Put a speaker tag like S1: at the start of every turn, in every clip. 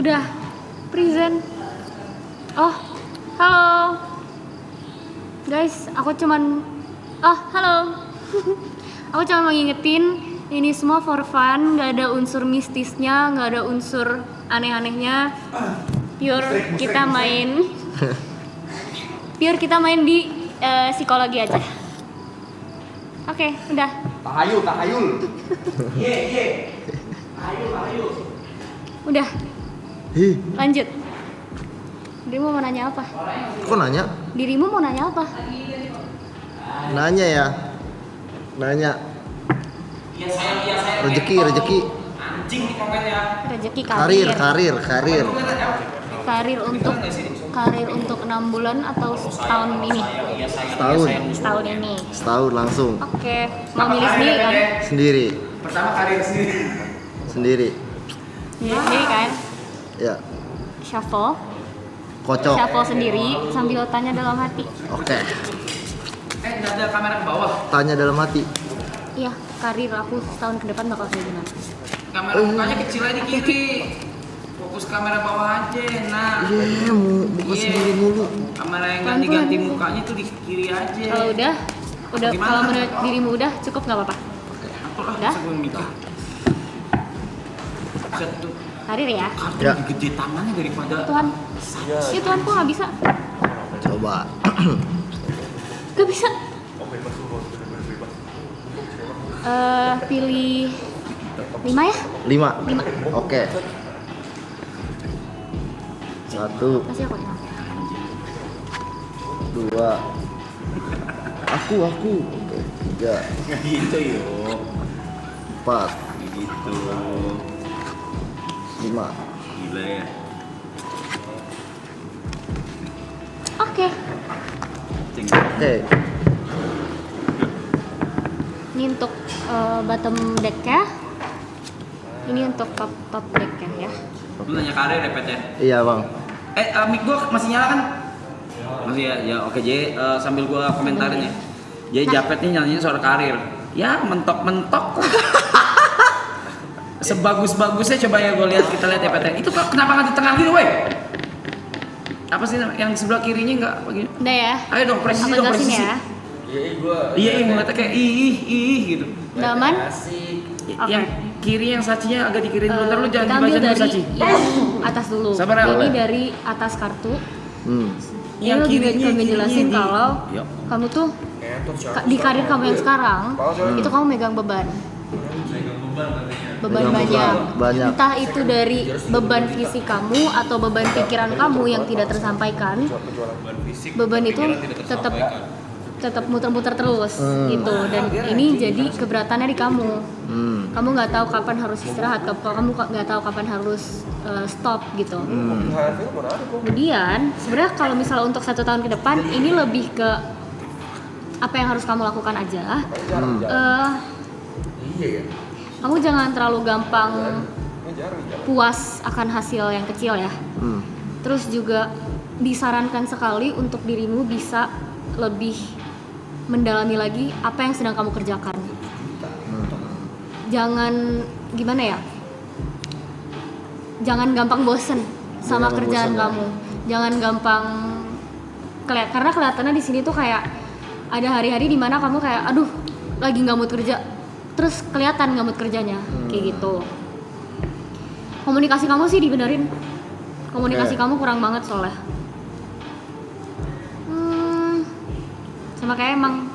S1: Udah, present. Oh, halo. Guys, aku cuman halo. Aku cuma mau ngingetin ini semua for fun, nggak ada unsur mistisnya, nggak ada unsur aneh-anehnya. Pure kita main di psikologi aja. Oke, udah.
S2: Tahayul. Tahayul.
S1: Udah. Lanjut. Dirimu mau nanya apa?
S3: Kok nanya?
S1: Dirimu mau nanya apa?
S3: Nanya ya. Nanya.
S2: Iya saya.
S3: Rezeki.
S2: Anjing di komennya.
S1: Rezeki
S3: Karir.
S1: Karir untuk 6 bulan atau setahun ini? Setahun ini.
S3: Setahun langsung.
S1: Oke. Mau milih sendiri kan?
S3: Sendiri.
S2: Pertama karir sendiri.
S3: Sendiri.
S1: Sendiri kan?
S3: Ya.
S1: Shuffle
S3: Kocok.
S1: sendiri sambil tanya dalam hati.
S3: Oke.
S2: Nggak ada kamera ke bawah.
S3: Tanya dalam hati.
S1: Iya, karir aku setahun ke depan bakal kayak gimana?
S2: Kamera mukanya kecil aja di kiri. Fokus kamera bawah aja. Nah.
S3: Iya, mau buka sendiri mulu.
S2: Kamera yang ganti-ganti mukanya tuh di kiri aja.
S1: Kalau udah
S2: Gimana?
S1: kalau menurut dirimu udah cukup nggak apa-apa? Udah?
S2: Sebelum mikir. Satu.
S1: Karir ya?
S2: Kartu
S3: Ya.
S2: lebih gede tangannya daripada
S1: Tuhan. Ya Tuhan, kok nggak bisa?
S3: Coba.
S1: Gak bisa. Pilih 5 ya?
S3: 5.
S1: 5.
S3: Oke. 1,
S1: Kasih aku.
S3: 2. Aku. Oke. 3,
S2: nggak gitu yuk.
S3: 4,
S2: Gitu.
S3: 5.
S2: Gila ya.
S1: Oke.
S3: Oke.
S1: Ini untuk bottom deck ya. Ini untuk top deck ya.
S2: Lu nanya karir ya, Pet ya?
S3: Iya, Bang.
S2: Mic gua masih nyala kan? Masih ya. Ya oke, J, sambil gua komentarin ya. J Japet nih nyanyinya soal karir. Ya, mentok-mentok. Sebagus-bagusnya coba ya kita lihat ya, Pet. Itu kenapa nggak di tengah gitu, woi? Apa sih yang sebelah kirinya nggak begini?
S1: Udah ya.
S2: Ayo dong, presisi
S1: Aku
S2: dong,
S1: jelasin
S2: presisi.
S1: ya.
S2: Iya, ngeliatnya kayak ih gitu.
S1: Udah aman?
S2: Yang kiri yang sacinya agak dikirim dulu, ntar lu
S1: Kita
S2: jangan
S1: ambil
S2: dibaca dulu
S1: dari
S2: saci.
S1: yang atas dulu.
S2: Sabar ya,
S1: Ini
S3: boleh.
S1: dari atas kartu. Ini
S2: Yang
S1: lebih baik
S2: kirinya,
S1: kami jelasin
S2: kirinya.
S1: kalau
S2: Yuk.
S1: kamu tuh di karir kamu yang sekarang itu kamu megang beban. Beban
S3: Megang banyak.
S1: Entah itu dari beban fisik kamu atau beban pikiran kamu yang tidak tersampaikan. Beban itu tetap muter-muter terus gitu, dan ini jadi keberatannya di kamu. Kamu nggak tahu kapan harus istirahat, kamu nggak tahu kapan harus stop gitu. Kemudian sebenarnya kalau misalnya untuk 1 tahun ke depan ini lebih ke apa yang harus kamu lakukan aja. Kamu jangan terlalu gampang puas akan hasil yang kecil ya. Terus juga disarankan sekali untuk dirimu bisa lebih mendalami lagi apa yang sedang kamu kerjakan. Jangan gimana ya? Jangan gampang bosen sama kerjaan kamu. Jangan gampang karena kelihatannya di sini tuh kayak ada hari-hari di mana kamu kayak aduh lagi nggak mood kerja, terus kelihatan nggak mood kerjanya kayak gitu. Komunikasi kamu sih dibenerin. Komunikasi kamu kurang banget soalnya. Sama kayak emang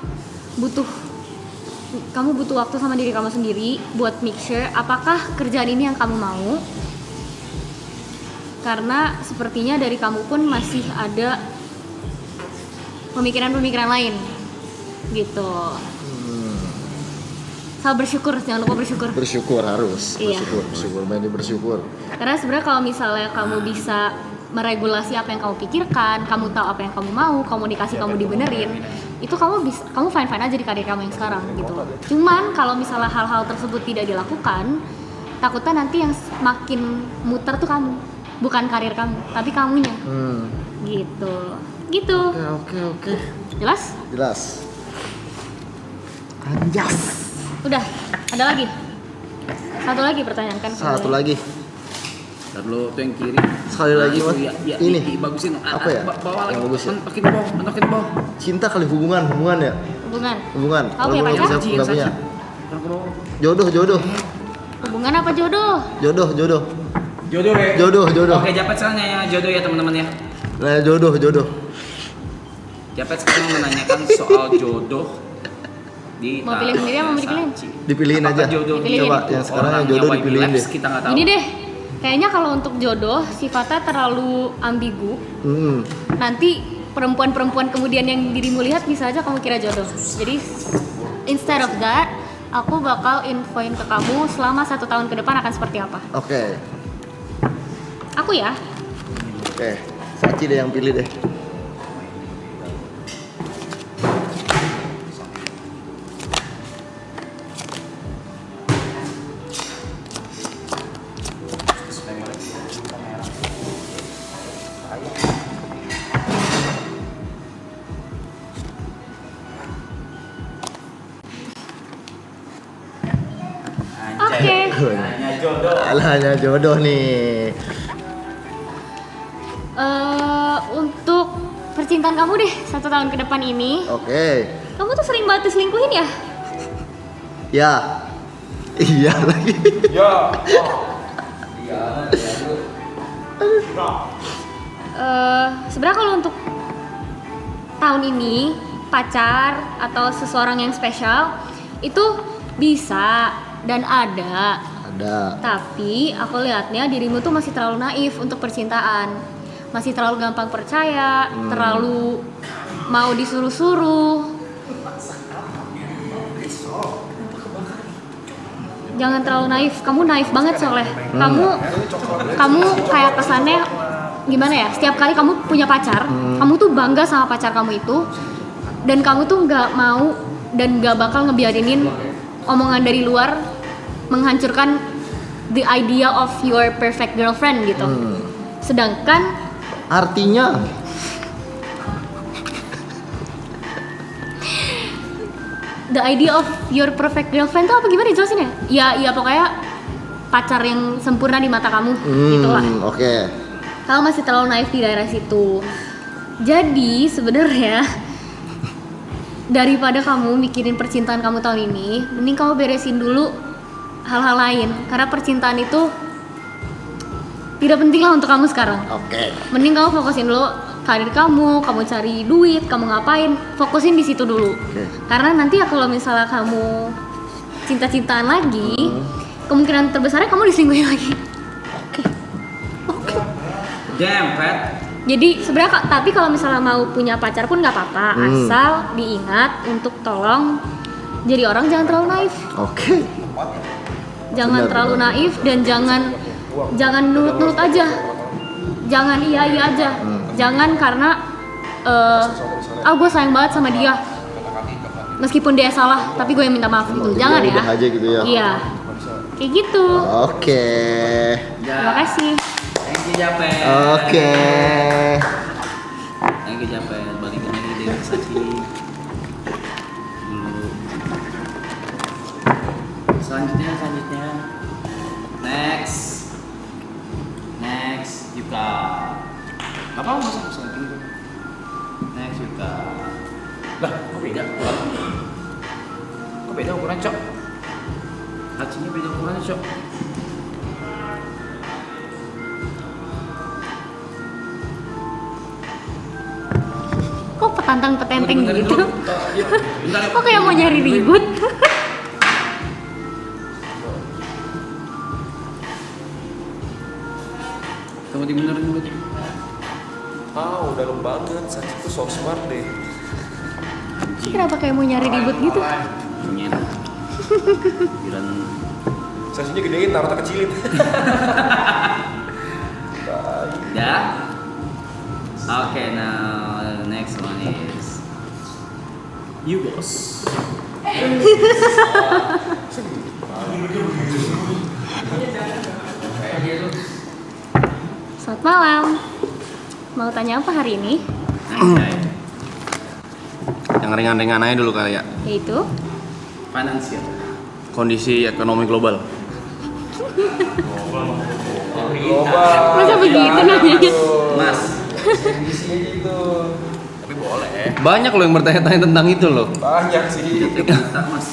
S1: kamu butuh waktu sama diri kamu sendiri buat make sure apakah kerjaan ini yang kamu mau. Karena sepertinya dari kamu pun masih ada pemikiran-pemikiran lain gitu. Sama bersyukur, jangan lupa bersyukur.
S3: Bersyukur harus.
S1: Iya.
S3: Bersyukur.
S1: Karena sebenarnya kalau misalnya kamu bisa meregulasi apa yang kamu pikirkan, kamu tahu apa yang kamu mau, komunikasi kamu dibenerin, itu kamu fine aja di karir kamu yang sekarang gitu. Cuman kalau misalnya hal-hal tersebut tidak dilakukan, takutnya nanti yang makin muter tuh kamu, bukan karir kamu, tapi kamunya. Gitu.
S3: Oke.
S1: Jelas?
S3: Anjas.
S1: Udah, ada lagi? Satu lagi pertanyaan kan.
S3: Satu lagi.
S2: Ntar lu tuh yang kiri.
S3: Sekali lagi, Mas.
S2: Ya,
S3: Ini.
S2: bagusin.
S3: Apa ya?
S2: Bawa lagi.
S3: Yang bagus ya?
S2: Menokin bawah.
S3: Cinta kali hubungan ya.
S1: Hubungan.
S3: Kalau
S1: punya
S3: belum
S1: pacar?
S3: bisa nggak punya.
S2: Ntar ke bawah.
S3: Jodoh.
S1: Hubungan apa jodoh?
S3: Jodoh.
S2: Jodoh ya?
S3: Jodoh.
S2: Oke, Japet sekarang nanya jodoh ya teman-teman ya.
S3: Nah, jodoh.
S2: Japet sekarang menanyakan soal jodoh di
S1: Mau pilih sendiri apa mau dipilihin?
S3: Dipilihin
S2: Apakah
S3: aja.
S2: jodoh
S1: Dipilihin.
S3: Coba yang sekarang yang jodoh dipilihin deh.
S2: Kita nggak tahu.
S1: Ini deh, kayaknya kalau untuk jodoh sifatnya terlalu ambigu. Nanti perempuan-perempuan kemudian yang dirimu lihat bisa aja kamu kira jodoh. Jadi instead of that, aku bakal infoin ke kamu selama 1 tahun ke depan akan seperti apa.
S3: Oke.
S1: Aku ya.
S3: Oke. Saci deh yang pilih deh.
S1: Oke.
S2: Nanya jodoh.
S3: Hanya jodoh nih.
S1: Untuk percintaan kamu deh 1 tahun ke depan ini,
S3: Oke.
S1: kamu tuh sering banget diselingkuhin ya?
S3: Ya. Iya lagi.
S1: Sebenarnya kalau untuk tahun ini pacar atau seseorang yang spesial itu bisa dan ada,
S3: Ada.
S1: tapi aku lihatnya dirimu tuh masih terlalu naif untuk percintaan, masih terlalu gampang percaya, terlalu mau disuruh-suruh. Jangan terlalu naif, kamu naif banget soalnya. Kamu kayak kesannya gimana ya? Setiap kali kamu punya pacar, kamu tuh bangga sama pacar kamu itu, dan kamu tuh nggak mau dan nggak bakal ngebiarinin omongan dari luar menghancurkan the idea of your perfect girlfriend gitu. Sedangkan
S3: Artinya
S1: the idea of your perfect girlfriend tuh apa gimana jelasin ya? Ya pokoknya pacar yang sempurna di mata kamu gitulah.
S3: Oke.
S1: Kamu masih terlalu naif di daerah situ. Jadi sebenarnya daripada kamu mikirin percintaan kamu tahun ini, mending kamu beresin dulu hal-hal lain. Karena percintaan itu tidak penting lah untuk kamu sekarang.
S3: Oke.
S1: Mending kamu fokusin dulu karir kamu cari duit, kamu ngapain, fokusin di situ dulu. Karena nanti ya kalau misalnya kamu cinta-cintaan lagi, kemungkinan terbesarnya kamu diselingkuhin lagi.
S2: Damn, Pat.
S1: Jadi sebenarnya tapi kalau misalnya mau punya pacar pun nggak apa-apa, asal diingat untuk tolong jadi orang jangan terlalu naif.
S3: Oke.
S1: Jangan
S3: Benar,
S1: terlalu
S3: benar.
S1: naif dan jangan nurut-nurut aja. Jangan iya aja. Jangan karena gue sayang banget sama dia. Meskipun dia salah, tapi gue yang minta maaf gitu.
S3: Jadi
S1: Jangan ya.
S3: udah aja gitu ya.
S1: Iya. Kayak gitu.
S3: Oke.
S1: Terima kasih.
S2: Thank you, Japet.
S3: Oke.
S2: Thank you, Japet. Balikin lagi dari Sachi. Dulu. Selanjutnya. Next, Yuka. Gak apa-apa, masa gitu. Next, Yuka. Lah, kok beda ukuran? Kok beda ukuran, Cok? Hachinya beda ukuran, Cok.
S1: Kok petantang-petenteng
S2: Benerin
S1: gitu?
S2: dulu. Bentar,
S1: Kok kayak mau nyari ribut?
S2: Kamu dibenerin dulu.
S4: Dalam banget, Sachi tuh so smart deh.
S1: Kenapa kayak mau nyari ribut gitu?
S2: Nyen. Kirain
S4: Sachinya gedein, Naruto kecilin.
S2: ya. Okay, now the next one is you boss.
S1: Selamat malam. Mau tanya apa hari ini?
S2: Anjay.
S5: Yang ringan-ringan aja dulu kali ya.
S1: Yaitu
S2: Finansial.
S5: Kondisi ekonomi global.
S1: Masa begitu nanya?
S2: Mas.
S4: Isinya gitu.
S2: Tapi boleh.
S5: Banyak loh yang bertanya-tanya tentang itu loh.
S4: Banyak sih.
S2: Kita Mas.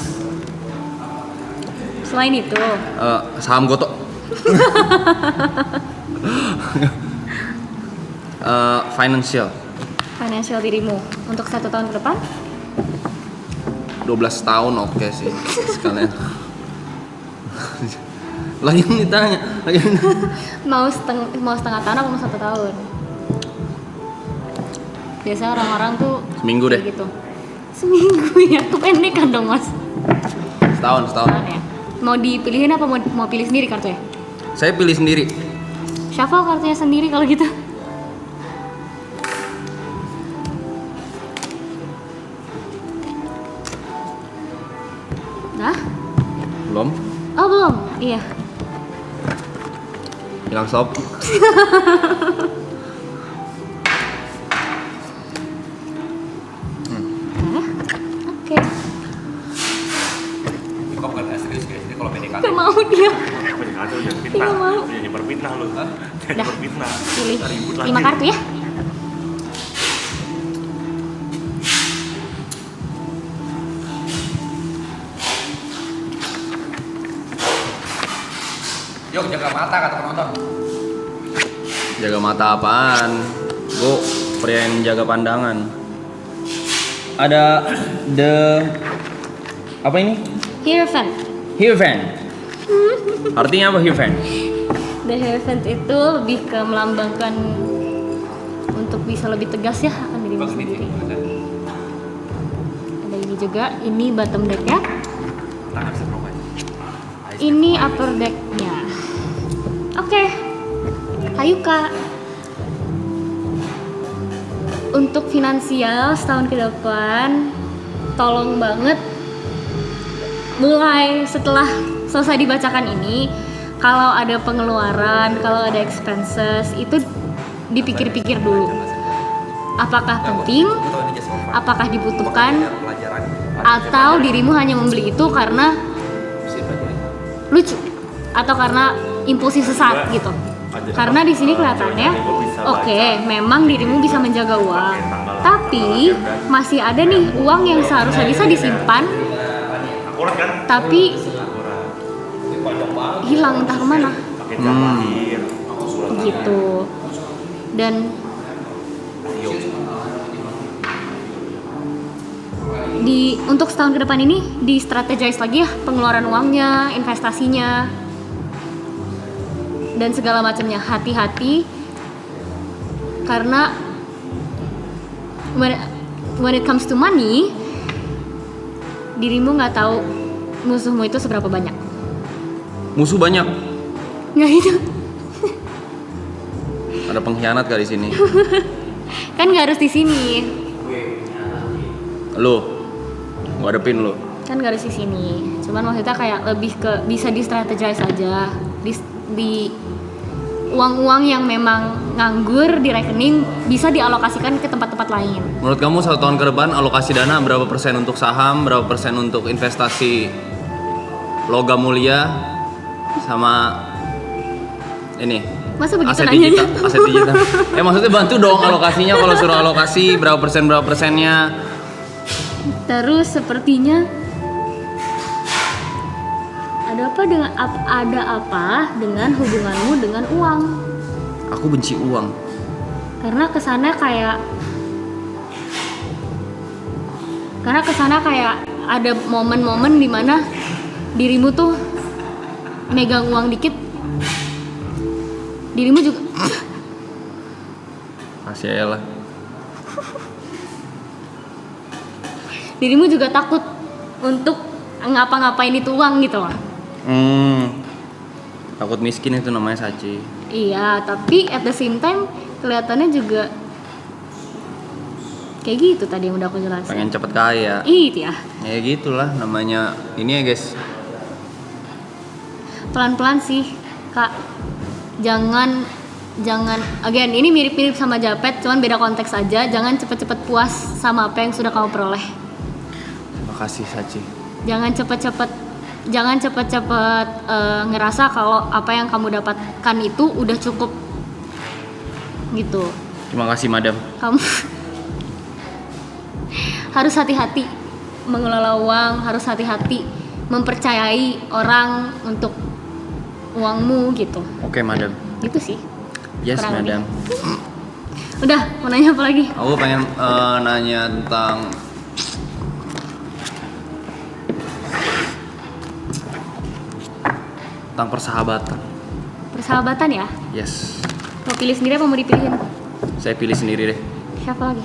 S1: Selain itu,
S5: Saham Goto.
S1: financial dirimu untuk 1 tahun ke depan?
S5: 12 tahun oke sih sekalian. Lagi ditanya,
S1: Mau setengah tahun apa mau 1 tahun? Biasa orang-orang tuh
S5: Seminggu deh.
S1: kayak gitu. Seminggu ya, kependekan dong mas.
S5: setahun.
S1: Tahun ya. Mau dipilihin apa mau pilih sendiri kartunya?
S5: Saya pilih sendiri.
S1: Shuffle kartunya sendiri kalau gitu. Nah?
S5: Belum?
S1: Oh belum? Iya.
S5: Bilang stop.
S1: Nah, oke.
S2: Kok bukan serius guys, ini kalau PDKT.
S1: Gak mau dia.
S6: Kacau jangan
S1: Tidak
S6: fitnah.
S1: mau.
S6: Jangan berfitnah lu.
S1: Dah.
S6: Jangan berfitnah.
S1: Pilih
S6: Ribut
S1: 5
S6: lagi.
S1: kartu ya.
S2: Yuk jaga mata kata penonton.
S5: Jaga mata apaan? Gue pria yang jaga pandangan. Ada apa ini?
S1: Hierophant.
S5: Hierophant. Artinya apa Hierophant?
S1: The Hierophant itu lebih ke melambangkan untuk bisa lebih tegas ya akan dirimu sendiri. Ada ini juga, ini bottom deck-nya.
S2: Tangan bisa promain.
S1: Ini upper deck-nya. Oke. Ayo Kak. Untuk finansial setahun ke depan, tolong banget mulai setelah selesai dibacakan ini, kalau ada pengeluaran, kalau ada expenses itu dipikir-pikir dulu. Apakah penting? Apakah dibutuhkan? Atau dirimu hanya membeli itu karena lucu atau karena impulsi sesaat gitu? Karena di sini kelihatannya, oke, memang dirimu bisa menjaga uang, tapi masih ada nih uang yang seharusnya bisa disimpan,
S6: Akurat kan?
S1: tapi hilang entah kemana,
S6: Pakai jam lahir. Surat
S1: gitu. Dan untuk setahun ke depan ini di strategize lagi ya pengeluaran uangnya, investasinya, dan segala macamnya. Hati-hati karena when it comes to money, dirimu nggak tahu musuhmu itu seberapa banyak.
S5: Musuh banyak.
S1: Nggak itu
S5: Ada pengkhianat kali di sini.
S1: kan nggak harus di sini,
S5: Lu, gua hadepin lu.
S1: kan nggak harus di sini. Cuman maksudnya kayak lebih ke bisa di strategize aja di uang-uang yang memang nganggur di rekening bisa dialokasikan ke tempat-tempat lain.
S5: Menurut kamu 1 tahun ke depan alokasi dana berapa persen untuk saham, berapa persen untuk investasi logam mulia, sama ini
S1: Masa begitu
S5: aset
S1: nanyanya?
S5: digital, aset digital. Maksudnya bantu dong alokasinya, kalau suruh alokasi berapa persennya.
S1: Terus sepertinya ada apa dengan hubunganmu dengan uang?
S5: Aku benci uang.
S1: Karena kesana kayak ada momen-momen dimana dirimu tuh megang uang dikit, dirimu juga
S5: Masih ya lah.
S1: dirimu juga takut untuk ngapa-ngapain itu uang gitu loh.
S5: Takut miskin itu namanya Saci.
S1: Iya, tapi at the same time kelihatannya juga kayak gitu tadi yang udah aku jelasin.
S5: Pengen cepet kaya.
S1: Iya ya.
S5: Ya gitulah namanya. Ini ya guys.
S1: Pelan-pelan sih, Kak. Jangan again ini mirip-mirip sama Japet, cuman beda konteks aja. Jangan cepet-cepet puas sama apa yang sudah kamu peroleh.
S5: Makasih Saci.
S1: Jangan cepet-cepet jangan cepet-cepet ngerasa kalau apa yang kamu dapatkan itu udah cukup gitu.
S5: Terima kasih madam.
S1: Kamu harus hati-hati mengelola uang, harus hati-hati mempercayai orang untuk uangmu gitu.
S5: Oke madam.
S1: Gitu sih.
S5: Yes
S1: Kurang lebih.
S5: madam.
S1: Udah, mau nanya apa lagi?
S5: Aku pengen nanya tentang persahabatan.
S1: Persahabatan ya?
S5: Yes.
S1: Mau pilih sendiri apa mau dipilihin?
S5: Saya pilih sendiri deh.
S1: Siapa lagi?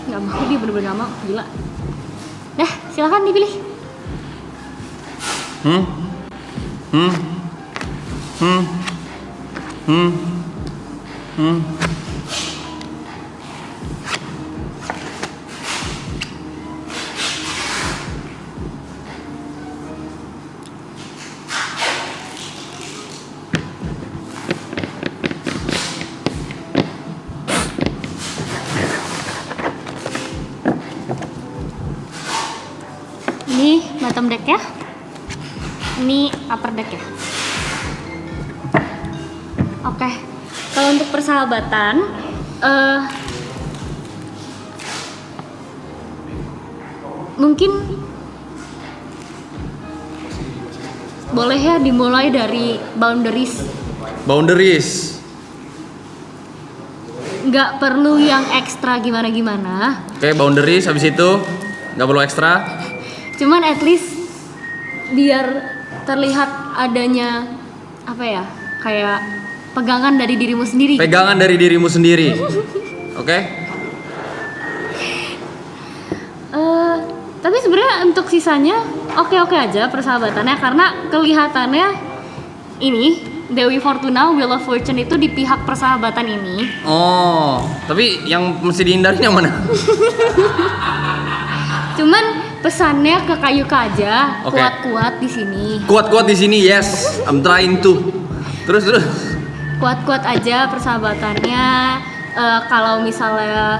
S1: Gak mau, dia bener-bener gak mau, gila. Dah, silakan dipilih.
S5: Hmm? Hmm? Hmm? Hmm? Hmm?
S1: Ini bottom deck ya. Ini upper deck ya. Oke. Kalau untuk persahabatan, mungkin boleh ya dimulai dari boundaries.
S5: Boundaries.
S1: Nggak perlu yang ekstra gimana-gimana.
S5: Oke, boundaries habis itu nggak perlu ekstra.
S1: Cuman at least biar terlihat adanya apa ya, kayak pegangan dari dirimu sendiri.
S5: Pegangan dari dirimu sendiri. Oke?
S1: Tapi sebenarnya untuk sisanya oke-oke aja persahabatannya, karena kelihatannya ini Dewi Fortuna Wheel of Fortune itu di pihak persahabatan ini.
S5: Oh, tapi yang mesti dihindari yang mana?
S1: Cuman pesannya ke Kayuka aja,
S5: Oke.
S1: kuat-kuat di sini.
S5: Kuat-kuat di sini, yes. I'm trying to. Terus.
S1: Kuat-kuat aja persahabatannya. Kalau misalnya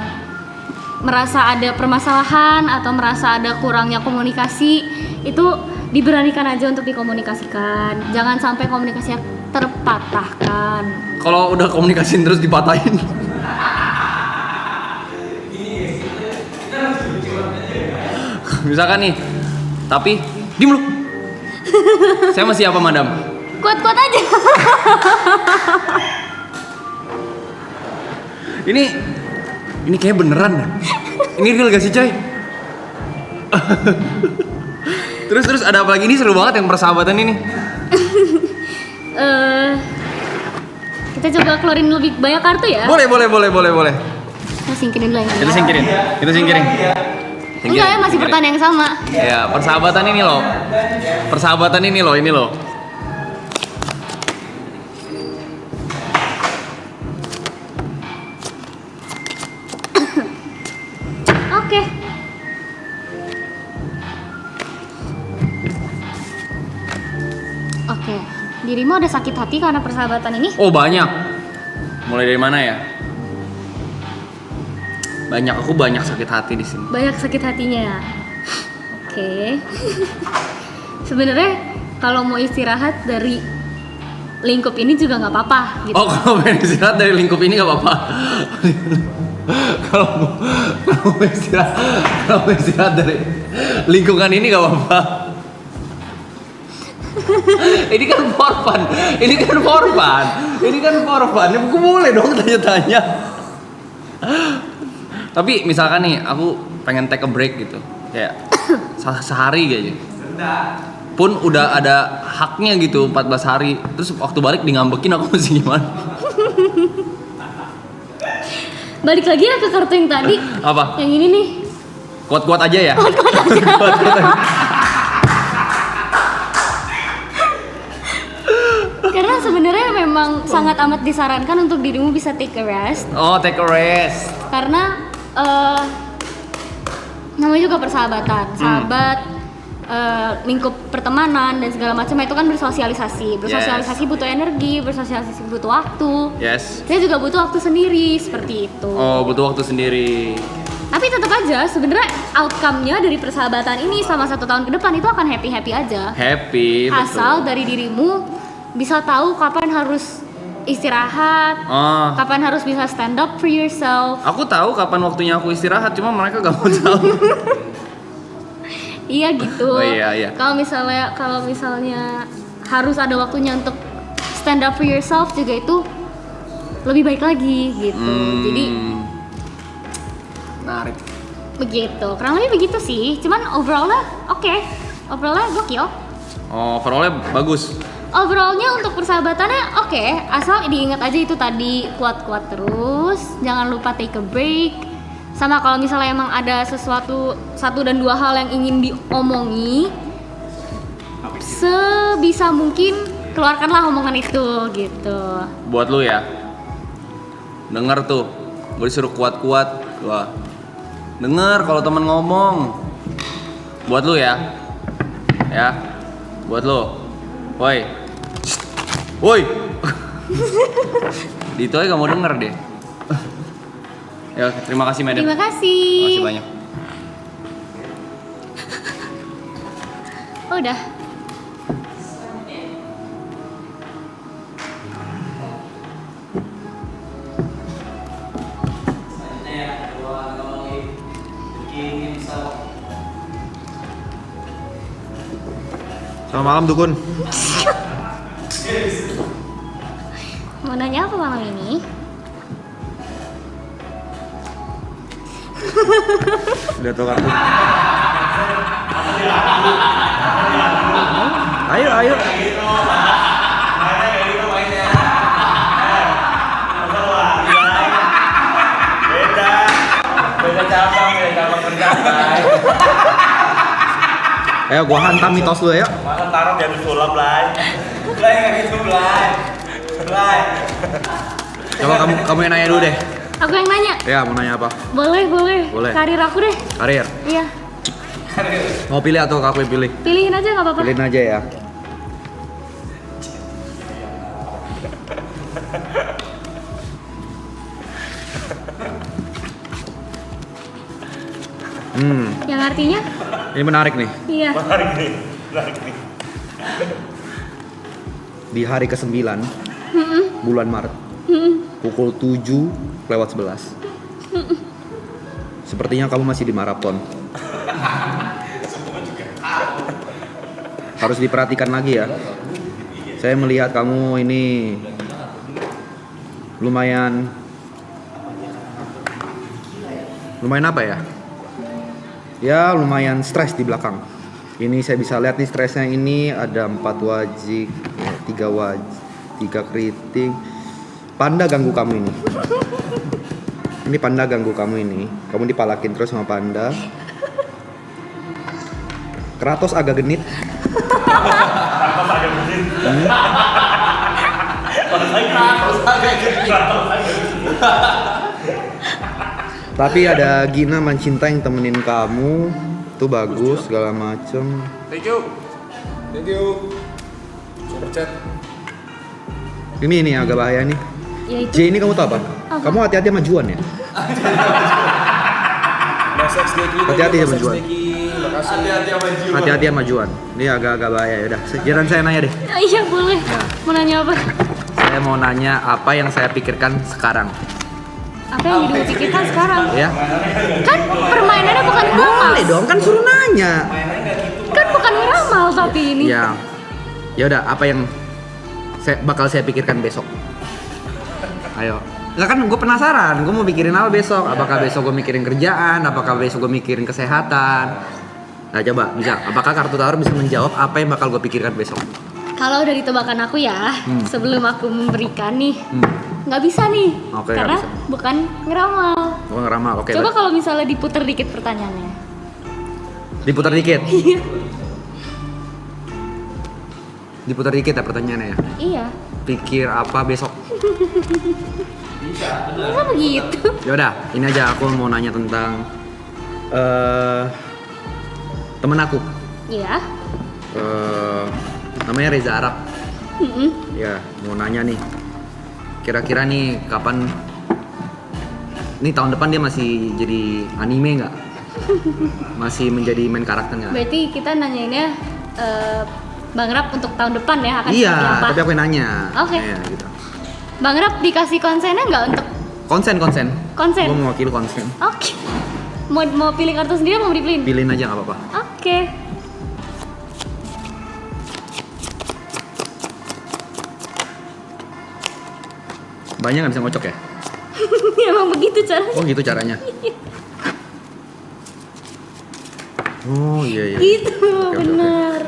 S1: merasa ada permasalahan atau merasa ada kurangnya komunikasi, itu diberanikan aja untuk dikomunikasikan. Jangan sampai komunikasinya terpatahkan.
S5: Kalau udah komunikasiin terus dipatahin. Misalkan nih, tapi diem lu. Saya masih apa madam?
S1: Kuat-kuat aja.
S5: Ini kayak beneran ya? Ini real gak sih coy? Terus ada apa lagi? Ini seru banget yang persahabatan ini.
S1: Kita coba keluarin lebih banyak kartu ya.
S5: Boleh.
S1: Kita singkirin dulu yang ini.
S5: Kita singkirin.
S1: Enggak ya, masih pertanyaan yang sama.
S5: Ya, persahabatan ini loh. Ini loh.
S1: Oke. Oke. Dirimu ada sakit hati karena persahabatan ini?
S5: Oh, banyak. Mulai dari mana ya? Aku banyak sakit hati di sini.
S1: Banyak sakit hatinya. Oke. Sebenarnya kalau mau istirahat dari lingkup ini juga nggak apa-apa gitu.
S5: Oh, kalau pengen istirahat dari lingkup ini nggak apa-apa. Kalau mau istirahat dari lingkungan ini nggak apa-apa. Ini kan for fun. Ya, aku boleh dong tanya-tanya. Tapi misalkan nih, aku pengen take a break gitu, kayak sehari kayaknya. Pun udah ada haknya gitu 14 hari. Terus waktu balik di ngambekin, aku mesti gimana?
S1: Balik lagi ya ke kartu yang tadi.
S5: Apa?
S1: Yang ini nih.
S5: Kuat-kuat aja ya? Kuat-kuat aja.
S1: Karena sebenarnya memang sangat amat disarankan untuk dirimu bisa take a rest.
S5: Oh, take a rest.
S1: Karena namanya juga persahabatan. Sahabat lingkup pertemanan dan segala macam itu kan bersosialisasi. Bersosialisasi butuh energi, bersosialisasi butuh waktu.
S5: Yes.
S1: Saya juga butuh waktu sendiri seperti itu.
S5: Oh, butuh waktu sendiri.
S1: Tapi tetap aja sebenarnya outcome-nya dari persahabatan ini selama 1 tahun ke depan itu akan happy aja.
S5: Happy, betul.
S1: Asal dari dirimu bisa tahu kapan harus istirahat,
S5: Oh,
S1: kapan harus bisa stand up for yourself.
S5: aku tahu kapan waktunya aku istirahat, cuma mereka gak mau tahu.
S1: Iya gitu.
S5: Oh, iya.
S1: Kalau misalnya harus ada waktunya untuk stand up for yourself juga itu lebih baik lagi gitu. Jadi
S5: Menarik.
S1: begitu. Kurang lebih begitu sih. Cuman overallnya oke. Overallnya gokil.
S5: Oh, overallnya bagus.
S1: Overallnya untuk persahabatannya oke, asal diingat aja itu tadi kuat-kuat terus, jangan lupa take a break. Sama kalau misalnya emang ada sesuatu 1 dan 2 hal yang ingin diomongi, sebisa mungkin keluarkanlah omongan itu gitu.
S5: Buat lu ya. Denger tuh, gue disuruh kuat-kuat. Wah. Denger kalau temen ngomong. Buat lu ya. Ya. Buat lu. Woi. Woi. Dito aja gak mau denger deh. Ya, terima kasih Madam.
S1: Terima kasih.
S5: Terima kasih banyak.
S1: Oh, udah.
S3: Selamat malam Dukun.
S1: Mau nanya apa malam ini?
S3: Udah tau kartu. Ayo.
S2: Beda cabang kerjaan.
S3: Ayo gua hantam mitos lu ya.
S6: Masa taruh jadi sulap lah.
S2: Blay nggak gitu Blay. Blay.
S3: Coba kamu yang nanya dulu deh.
S1: Aku yang nanya.
S3: Ya, mau nanya apa?
S1: Boleh.
S3: Boleh.
S1: Karir aku deh.
S3: Karir.
S1: Iya.
S3: Mau pilih atau aku yang pilih?
S1: Pilihin aja nggak apa-apa.
S3: Pilihin aja ya.
S1: Yang artinya?
S3: Ini menarik nih.
S1: Iya.
S6: Menarik nih.
S3: Di hari ke-9 bulan Maret pukul 7:11. Sepertinya kamu masih di maraton. Harus diperhatikan lagi ya. Saya melihat kamu ini lumayan apa ya? Ya lumayan stres di belakang. Ini saya bisa lihat nih stresnya ini ada 4 wajik, 3 wajik, 3 keriting. Panda ganggu kamu ini. Ini panda ganggu kamu ini. Kamu dipalakin terus sama panda. Kratos agak genit. Tapi ada Gina Mancinta yang temenin kamu. Itu bagus segala macem.
S4: Thank you. Super chat.
S3: Ini agak bahaya nih.
S1: Ya itu.
S3: J ini kamu tahu apa? Kamu hati-hati sama Juan ya.
S4: Mas XDK.
S3: Hati-hati sama Juan.
S4: Makasih. Hati-hati sama Juan.
S3: Hati-hati sama Juan. Ini agak bahaya. Yaudah, giliran saya nanya deh.
S1: Iya boleh. Mau nanya apa?
S3: Saya mau nanya apa yang saya pikirkan sekarang.
S1: Apa yang hidup pikirkan sekarang?
S3: Ya.
S1: Kan permainannya bukan ngeramal.
S3: Boleh dong, kan suruh nanya.
S1: Kan bukan ngeramal tapi ini.
S3: Ya. Ya udah, apa yang bakal saya pikirkan besok? Ayo. Lah kan gue penasaran, gue mau mikirin apa besok? Apakah besok gue mikirin kerjaan? Apakah besok gue mikirin kesehatan? Nah coba, bisa. Apakah kartu tarot bisa menjawab apa yang bakal gue pikirkan besok?
S1: Kalau dari tebakan aku ya, sebelum aku memberikan nih, nggak bisa nih,
S3: Oke,
S1: karena
S3: nggak bisa.
S1: bukan ngeramal.
S3: Gue ngeramal, oke.
S1: Coba kalau misalnya diputer dikit pertanyaannya.
S3: Diputar dikit. Diputar dikit ya pertanyaannya ya.
S1: Iya.
S3: Pikir apa besok?
S1: Masa begitu?
S3: Ya udah, ini aja aku mau nanya tentang temen aku.
S1: Iya.
S3: Namanya Reza Arab.
S1: Mm-mm.
S3: Ya, mau nanya nih. Kira-kira nih kapan? Nih tahun depan dia masih jadi anime nggak? Masih menjadi main karakter nggak?
S1: Berarti kita nanyainnya Bang Rap untuk tahun depan ya akan
S3: Iya,
S1: seperti apa?
S3: tapi aku yang nanya.
S1: Oke.
S3: Ya, gitu.
S1: Bang Rap dikasih konsennya nggak untuk
S3: Konsen.
S1: konsen?
S3: Gue mewakili konsen.
S1: Oke. Mau pilih kartu sendiri mau dipilihin?
S3: Pilihin aja nggak apa-apa.
S1: Oke.
S3: Banyak nggak bisa ngocok ya?
S1: Emang begitu caranya.
S3: Oh gitu caranya. Oh iya iya.
S1: Gitu,
S3: Oke.
S1: benar.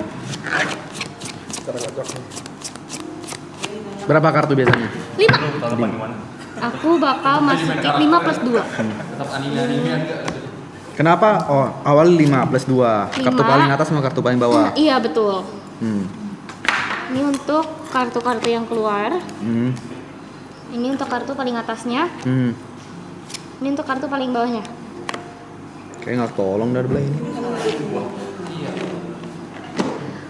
S3: Berapa kartu biasanya?
S1: 5.
S6: Tahun depan gimana?
S1: Aku bakal masukin 5 plus 2.
S3: Kenapa? Oh awal 5 plus 2. Kartu
S1: 5.
S3: paling atas sama kartu paling bawah.
S1: Iya, betul.
S3: Hmm.
S1: Ini untuk kartu-kartu yang keluar.
S3: Hmm.
S1: Ini untuk kartu paling atasnya.
S3: Hmm.
S1: Ini untuk kartu paling bawahnya.
S3: Kayak nggak tolong dari belah ini.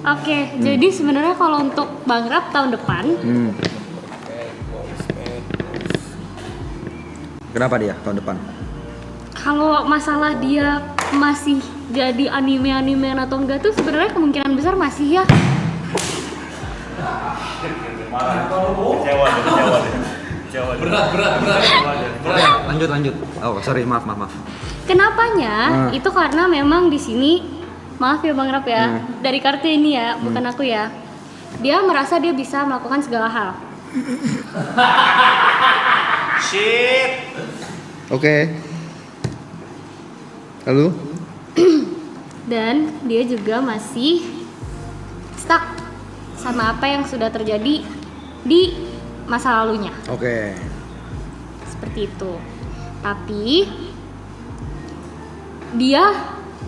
S1: Oke, jadi sebenarnya kalau untuk Bang Rap tahun depan,
S3: Hmm. Kenapa dia tahun depan?
S1: kalau masalah dia masih jadi anime-animean atau enggak tuh sebenarnya kemungkinan besar masih ya.
S6: Kecewa deh. Berat.
S3: Lanjut. Oh sorry maaf.
S1: Kenapanya?
S3: Ah.
S1: Itu karena memang di sini, maaf ya Bang Rap ya, dari kartu ini ya, bukan aku ya. Dia merasa dia bisa melakukan segala hal.
S6: Shit.
S3: Oke. Lalu?
S1: Dan dia juga masih stuck sama apa yang sudah terjadi di masa lalunya.
S3: Oke.
S1: Seperti itu. Tapi dia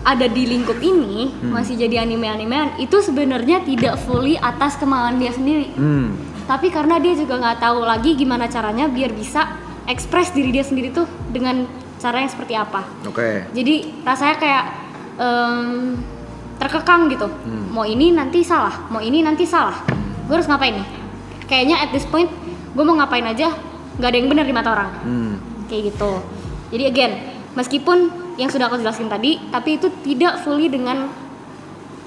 S1: ada di lingkup ini masih jadi anime-animean itu sebenarnya tidak fully atas kemauan dia sendiri.
S3: Hmm.
S1: Tapi karena dia juga nggak tahu lagi gimana caranya biar bisa ekspres diri dia sendiri tuh dengan cara yang seperti apa.
S3: Oke.
S1: Jadi rasanya kayak terkekang gitu. Mau ini nanti salah, mau ini nanti salah. Gue harus ngapain nih? Kayaknya at this point gue mau ngapain aja nggak ada yang benar di mata orang. Kayak gitu. Jadi again, meskipun yang sudah aku jelasin tadi, tapi itu tidak fully dengan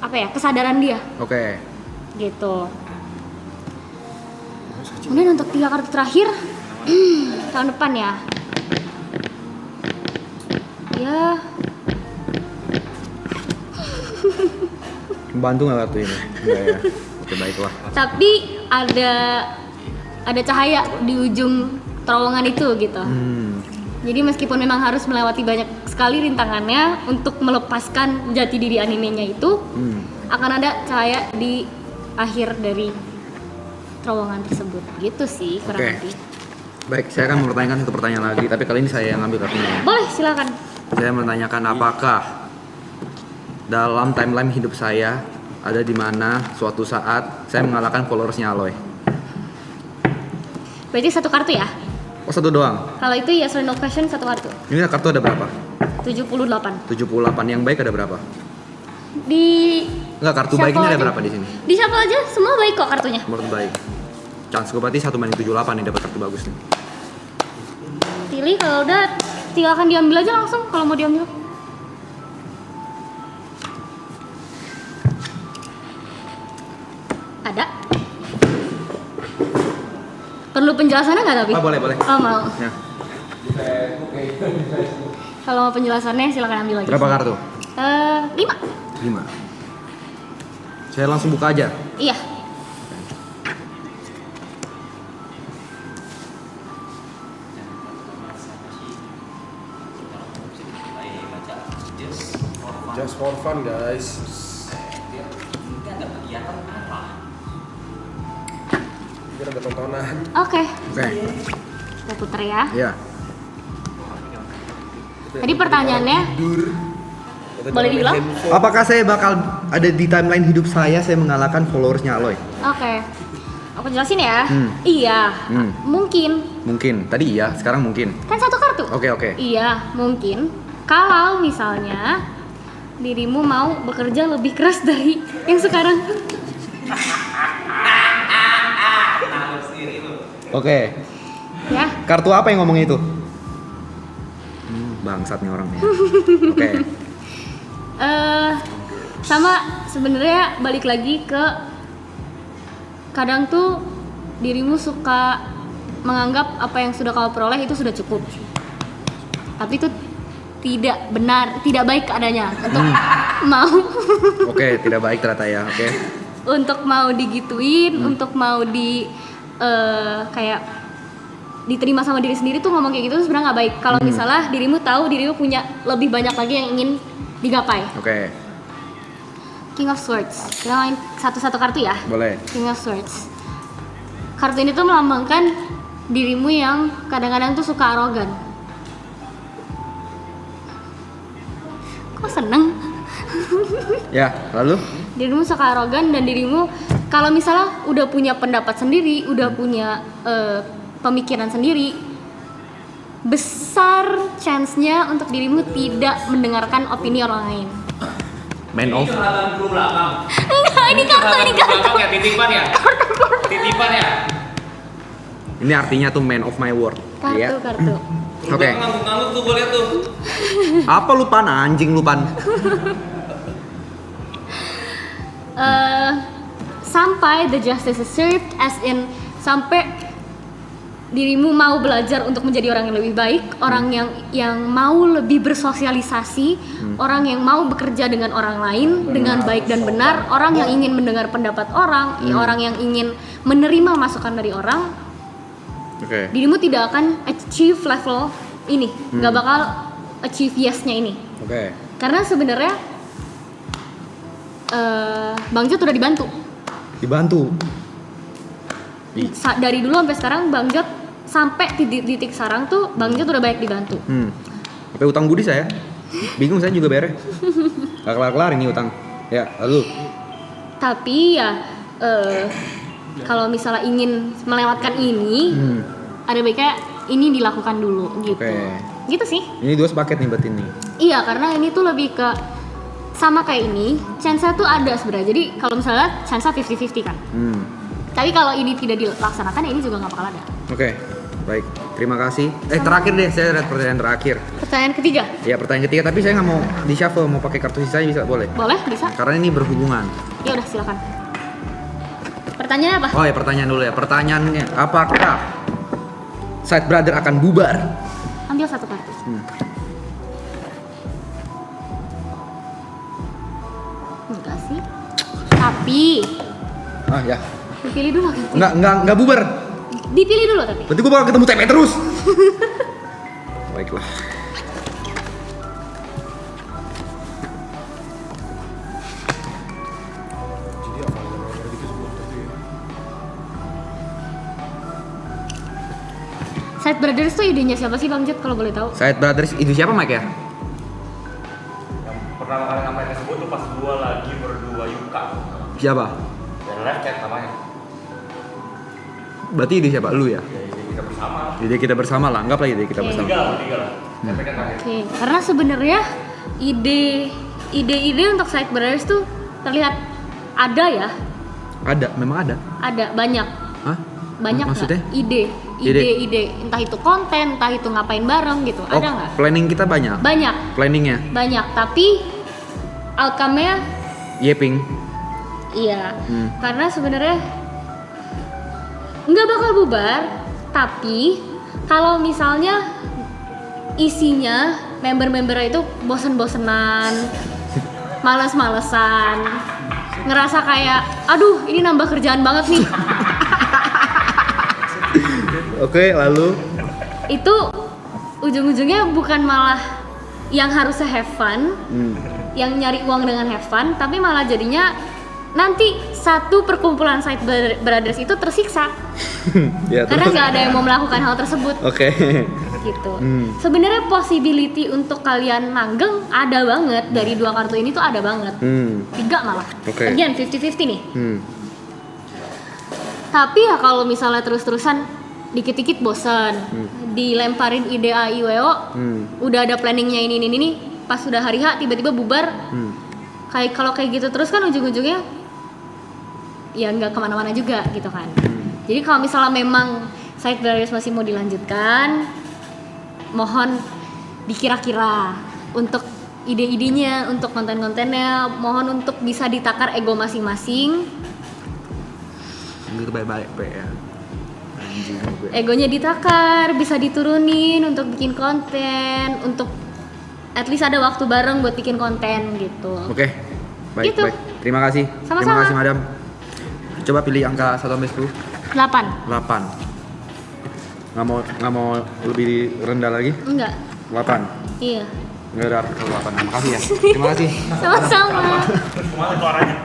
S1: apa ya kesadaran dia.
S3: Oke.
S1: Gitu. Kemudian untuk 3 kartu terakhir tahun depan ya. Ya.
S3: Membantu nggak kartu ini? Enggak ya. Oke baiklah.
S1: Tapi ada cahaya di ujung terowongan itu gitu. Jadi meskipun memang harus melewati banyak sekali rintangannya untuk melepaskan jati diri animenya itu, akan ada cahaya di akhir dari terowongan tersebut. Gitu sih kurang
S3: Oke.
S1: lebih.
S3: Baik, saya akan mempertanyakan satu pertanyaan lagi, tapi kali ini saya yang ngambil kartunya.
S1: Boleh, silakan.
S3: Saya menanyakan apakah dalam timeline hidup saya ada di mana suatu saat saya mengalahkan followersnya Aloy.
S1: Berarti 1 kartu ya?
S3: Oh satu doang?
S1: Kalau itu yes or no question 1 kartu.
S3: Ini kartu ada berapa?
S1: 78.
S3: 78, yang baik ada berapa?
S1: Di
S3: Enggak, kartu
S1: shuffle
S3: baik ini ada
S1: aja.
S3: berapa di sini?
S1: Di shuffle aja semua baik kok kartunya.
S3: Menurut baik. Chance gue berarti 1/78 nih dapat kartu bagus nih.
S1: Pilih kalau udah silakan diambil aja langsung kalau mau diambil. Ada. Perlu penjelasannya nggak tapi?
S3: Oh boleh.
S1: Oh mau.
S3: Ya.
S1: Kalau mau penjelasannya silakan ambil lagi.
S3: Berapa kartu?
S1: 5.
S3: 5. Saya langsung buka aja.
S1: Iya.
S4: Just for fun guys. Biar ada tontonan.
S1: Oke.
S3: Oke.
S1: Kita puter ya.
S3: Iya.
S1: Tadi pertanyaannya boleh diulang?
S3: Apakah saya bakal ada di timeline hidup saya mengalahkan followersnya Aloy?
S1: Oke. Aku jelasin ya.
S3: Hmm.
S1: Iya.
S3: Hmm.
S1: Mungkin.
S3: Mungkin. Tadi iya, sekarang mungkin.
S1: Kan 1 kartu.
S3: Oke.
S1: Iya, mungkin. Kalau misalnya dirimu mau bekerja lebih keras dari yang sekarang.
S3: Oke.
S1: Ya,
S3: Kartu apa yang ngomong itu? Bangsat nih orangnya. Oke.
S1: sama sebenarnya balik lagi ke kadang tuh dirimu suka menganggap apa yang sudah kau peroleh itu sudah cukup. Tapi itu tidak benar, tidak baik adanya untuk mau
S3: Oke, tidak baik ternyata ya. Oke.
S1: untuk mau digituin, untuk mau kayak diterima sama diri sendiri tuh ngomong kayak gitu tuh sebenarnya nggak baik. Kalau misalnya dirimu tahu dirimu punya lebih banyak lagi yang ingin digapai.
S3: Oke.
S1: King of Swords. Kita main satu-satu kartu ya.
S3: Boleh.
S1: King of Swords. Kartu ini tuh melambangkan dirimu yang kadang-kadang tuh suka arogan. Kok seneng?
S3: Ya, lalu?
S1: Dirimu suka arogan dan dirimu kalau misalnya udah punya pendapat sendiri, udah punya pemikiran sendiri, besar chance-nya untuk dirimu tidak mendengarkan opini orang lain.
S3: Man of.
S1: Enggak, ini kartu.
S5: Ya, titipan ya. Titipan ya.
S3: Ini artinya tuh man of my word. Iya.
S1: Kartu.
S3: Oke.
S5: Ngangguk-ngangguk tuh gue liat tuh.
S3: Apa lu pan anjing lu pan?
S1: Sampai the justice is served, as in sampai dirimu mau belajar untuk menjadi orang yang lebih baik, orang yang mau lebih bersosialisasi, orang yang mau bekerja dengan orang lain dengan baik dan benar, orang yang ingin mendengar pendapat orang, orang yang ingin menerima masukan dari orang.
S3: Oke.
S1: Dirimu tidak akan achieve level ini, nggak bakal achieve yes-nya ini.
S3: Oke.
S1: Karena sebenarnya Bang Jot udah dibantu. Dari dulu sampai sekarang Bang Jot sampai titik sekarang tuh Bang Jot udah banyak dibantu.
S3: Sampai utang budi saya. Bingung saya juga beres. Gak kelar-kelar ini utang. Ya, lalu.
S1: Tapi ya kalau misalnya ingin melewatkan ini, ada baiknya ini dilakukan dulu gitu.
S3: Oke.
S1: Gitu sih.
S3: Ini 2 sepaket nih buat ini.
S1: Iya, karena ini tuh lebih ke sama kayak ini, chance-nya tuh ada sebenarnya. Jadi kalau misalnya chance-nya 50-50 kan. Tapi kalau ini tidak dilaksanakan, ya ini juga nggak bakal ada.
S3: Oke. Baik. Terima kasih. Terakhir deh, saya lihat pertanyaan terakhir.
S1: Pertanyaan ketiga,
S3: Ya, pertanyaan ketiga, tapi saya nggak mau di shuffle, mau pakai kartu sisanya bisa boleh?
S1: boleh bisa?
S3: Karena ini berhubungan.
S1: Ya udah silakan. Pertanyaannya apa?
S3: Oh ya, pertanyaan dulu ya. Pertanyaannya, apakah Side Brother akan bubar?
S1: Ambil satu kartu. Enggak sih. Tapi
S3: Ah ya.
S1: dipilih dulu.
S3: Enggak bubar.
S1: Dipilih dulu tapi.
S3: Berarti gue bakal ketemu TP terus. Baiklah.
S4: Jadi apa yang nomor gitu sebelum itu ya?
S1: Side Brothers tuh idenya siapa sih Bang Jet kalau boleh tahu?
S3: Side Brothers itu siapa Mike ya?
S6: Yang pertama kali namanya tersebut tuh pas gua lagi berdua Yuka.
S3: Siapa?
S6: Dan Left Cat namanya.
S3: Berarti ide siapa? Lu ya?
S6: Ya, jadi kita bersama.
S3: Ide kita bersama lah, anggaplah ide kita
S1: Oke.
S3: bersama.
S6: Tiga lah. Tapi kan terakhir.
S1: Oke, karena sebenarnya ide untuk Side Brothers tuh terlihat ada ya,
S3: Ada, memang ada.
S1: ada banyak
S3: Hah? Maksudnya?
S1: nggak? Ide, entah itu konten, entah itu ngapain bareng gitu,
S3: Oh,
S1: ada nggak?
S3: planning kita banyak. Planningnya,
S1: Banyak, tapi outcome-nya
S3: Yeping.
S1: iya, karena sebenarnya nggak bakal bubar, tapi kalau misalnya isinya member-membernya itu bosen-bosenan, males-malesan, ngerasa kayak aduh ini nambah kerjaan banget nih,
S3: Oke, lalu
S1: itu ujung-ujungnya bukan malah yang harusnya have fun, yang nyari uang dengan have fun, tapi malah jadinya nanti satu perkumpulan Side Brothers itu tersiksa
S3: ya
S1: karena
S3: terus.
S1: nggak ada yang mau melakukan hal tersebut
S3: Oke.
S1: gitu. Sebenarnya possibility untuk kalian manggeng ada banget dari 2 kartu ini tuh ada banget, 3 malah.
S3: Oke.
S1: Again 50-50 nih. Tapi ya kalau misalnya terus-terusan dikit-dikit bosan, dilemparin ide A I W O, udah ada planningnya ini, pas sudah hari H tiba-tiba bubar. Kayak kalau kayak gitu terus kan ujung-ujungnya ya nggak kemana-mana juga gitu kan. Jadi kalau misalnya memang Side Brothers masih mau dilanjutkan, mohon dikira-kira untuk ide-idenya, untuk konten-kontennya, mohon untuk bisa ditakar ego masing-masing.
S3: Gitu baik-baik Pe ya. Anjing gue.
S1: Egonya ditakar, bisa diturunin untuk bikin konten, untuk at least ada waktu bareng buat bikin konten gitu.
S3: Oke. Baik,
S1: Gitu.
S3: baik. Terima kasih.
S1: Sama-sama.
S3: Terima kasih, Madam. Coba pilih angka 1 sampai 10.
S1: 8.
S3: 8. Nggak mau lebih rendah lagi?
S1: Enggak.
S3: 8.
S1: Iya.
S3: Nggak ada 8. Makasih ya. Terima kasih.
S1: Sama-sama.
S6: Kemana suaranya?